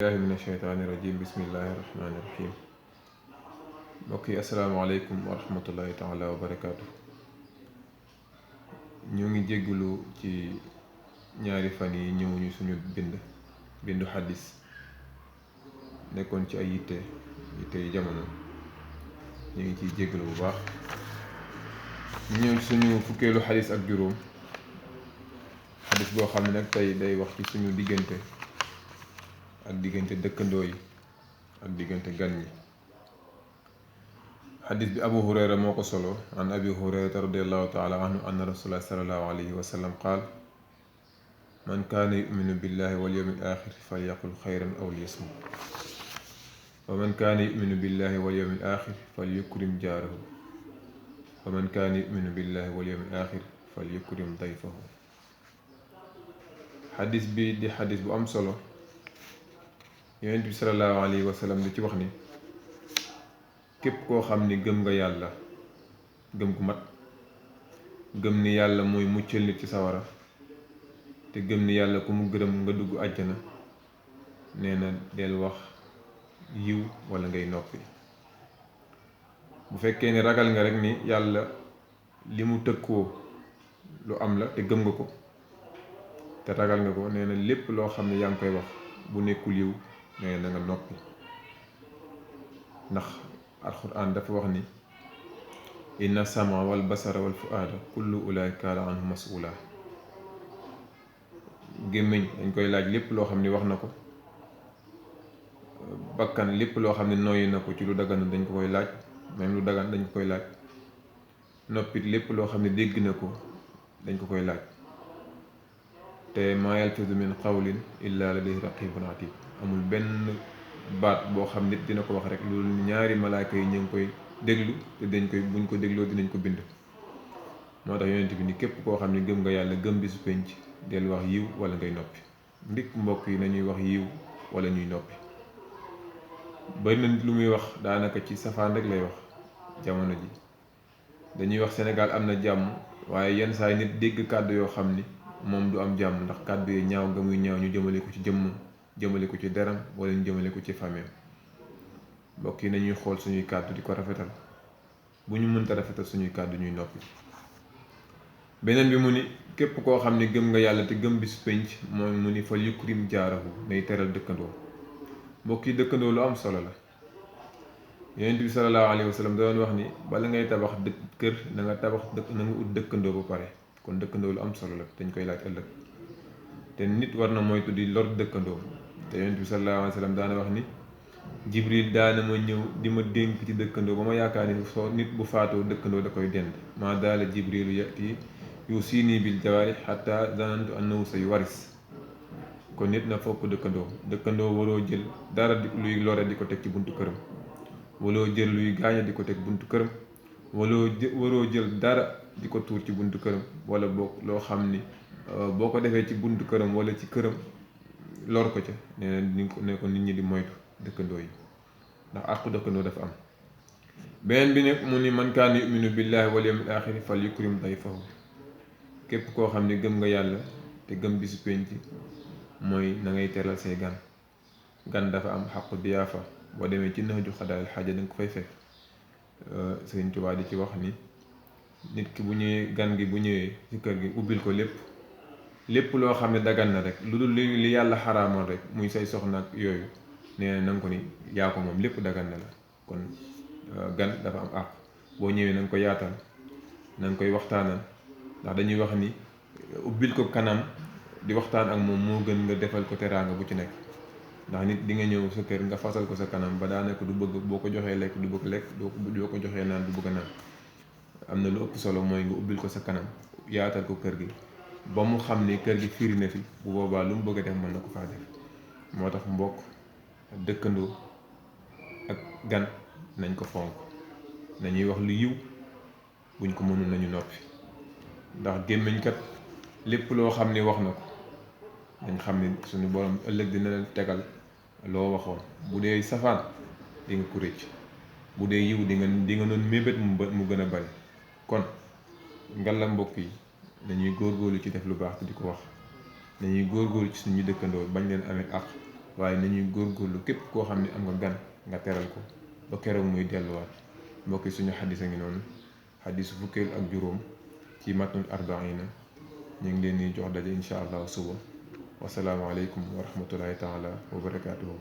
billahi min asheytaani rajim bismillahi rahmaani rahim mbokk yi asalaamaaleykum wa rahmatullahi taala wa barakaatu. ñoo ngi jéggulu ci ñaari fan yi ñëwuñu suñu bindu xaddis nekkoon ci ay yitte yi jamono. ñu ngi ciy jéggulu bu baax. ñu ñëw ci suñu fukkeelu xaddis ak juróom, xaddis boo xam ne nag tey day wax ci suñu diggante ak diggante dëkkandoo yi ak diggante gan ñi. xadis bi abu hurayra moo ko solo an abi hurayrata radiallahu taala anhu anna rasulullah salallahu alayhi wa sallam qaal man kaana yuminu billahi wal yawmil axir falyaqul xayran aw liyasmut wa man kaana yuminu billahi wal yawmil axir falyukrim jaarahu wa man kaana yuminu billahi wal yawmil axir falyukrim dayfahu. xadis bi di xadis bu am solo. yonent bi salallaahu alayhi wa sallam di ci wax ni képp koo xam ni gëm nga yàlla gëm gu mat, gëm ni yàlla mooy muccal nit ci sawara, te gëm ni yàlla ku mu gërëm nga dugg àjjana, nee na del wax yiw wala ngay noppi. bu fekkee ni ragal nga rek ni yàlla li mu tëkkoo lu am la te gëm nga ko te ragal nga ko, nee na lépp loo xam ne yaa ngi koy wax bu nekkul yiw nee na nga noppi. ndax alxuraan dafa wax ni inna sama wal basara wal fuaada kullu ulaika kaana anhu mas'uula. gémmiñ dañ koy laaj lépp loo xam ni wax na ko, bakkan lépp loo xam ne nooyi na ko ci lu dagan dañ ko koy laaj, même lu dagan dañ ko koy laaj, noppit lépp loo xam ne dégg na ko dañ ko koy laaj. te maa yalfizu min qawlin illa ladayhi raqibun atid. amul benn baat boo xam nit dina ko wax rek loolu ñaari malaaka yi ñu ngi koy déglu te dañ koy buñ ko dégloo dinañ ko bind. moo tax yonent bi ni képp koo xam ne gëm nga yàlla gëm bisu penc del wax yiw wala ngay noppi. ndik mbokk yi nañuy wax yiw wala ñuy noppi. bari na nit lu muy wax daanaka ci safaan rek lay wax. jamono ji dañuy wax Sénégal am na jàmm, waaye yenn saa yi nit dégg kàddu yoo xam ni moom du am jàmm, ndax kàddu yi ñaaw nga muy ñaaw ñu jëmale ko ci jëmm, jëmale ko ci deram wala ñu jëmale ko ci famille. mbokk yi nañuy xool suñuy kàddu di ko rafetal. bu ñu mënta rafetal suñuy kàddu ñuy noppi. beneen bi mu ni képp koo xam ne gëm nga yàlla te gëm bis penc mooy mu ni fal yukrim jaarahu, nay teral dëkkandoo. mbokk yi dëkkandoo lu am solo la. yonent bi salallaahu alayhi wa sallam da doon wax ni bala ngay tabax kër na nga tabax na nga ut dëkkandoo ba pare. kon dëkkandoo lu am solo la dañ koy laaj ëllëg. te nit war na moytu di lor dëkkandoo. te yonent bi sallallahu alayhi wa sallam daana wax ni jibril daana ma ñëw di ma dénk ci dëkkandoo ba ma yaakaar ni soo nit bu faatoo dëkkandoo da koy dend. maa daala jibrilu yati yusiini bil jawaari xatta zanantu annahu say waris. kon nit na fopp dëkkandoo waroo jël dara luy lore di ko teg ci buntu këram, waroo jël luy gaaña di ko teg buntu këram, waroo jël dara di ko tuur ci buntu këram, wala boo loo xam ni boo ko defee ci buntu këram wala ci këram lor ko ca. nee na ko nit ñi di moytu dëkkandoo yi, ndax àqu dëkkandoo dafa am. beneen bi nag mu ni man kaana yuminu billahi wal yawmil axiri fal yukrim dayfahu. képp koo xam ne gëm nga yàlla te gëm bisu penc mooy na ngay teral say gan. gan dafa am xaqu diyaafa. boo demee ci Nahju Qadaa'il Haaja da nga ko fay fekk. Sëriñ Tuubaa di ci wax ni nit ki bu ñëwee gan gi bu ñëwee ci kër gi ubbil ko lépp loo xam ne dagan na rek lu dul li yàlla xaraamal rek muy say soxna ak yooyu, nee na nga ko ni yaa ko moom, lépp dagan na la. kon gan dafa am àq. boo ñëwee na nga ko yaatal, na nga koy waxtaanal, ndax dañuy wax ni ubbil ko kanam di waxtaan ak moom moo gën nga defal ko teraanga bu ci nekk. ndax nit di nga ñëw sa kër nga fasal ko sa kanam ba daanaka du bëgg, boo ko joxee lekk du bëgg lekk, doo ko joxee naan du bëgg naan. am na lu ëpp solo mooy nga ubbil ko sa kanam, yaatal ko kër gi ba mu xam ni kër gi fiiri na fi. bu boobaa lu mu bëgg a def mën na ko faa def. moo tax mbokk, dëkkandoo ak gan nañ ko fonk. nañuy wax lu yiw, buñ ko mënul nañu noppi. ndax gémmiñ kat lépp loo xam ni wax na ko dañ xam ni suñu borom ëllëg dina leen tegal loo waxoon. bu dee safaan di nga ko rëcc, bu dee yiw di nga doon mébét mu gën a bari. kon ngalla mbokk yi nañuy góorgóorlu ci def lu baax di ko wax. nañuy góorgóorlu ci suñu dëkkandoo bañ leen amee àq waaye nañuy góorgóorlu képp koo xam ne am nga gan nga teral ko ba keroog muy delluwaat. mbokk yi suñu xadis a ngi noonu, xadis fukkeel ak juróom ci matnul arbaina. ñu ngi leen di jox daje incha allah suba. wasalaamualeykum wa rahmatullahi taala wa barakaatuhu.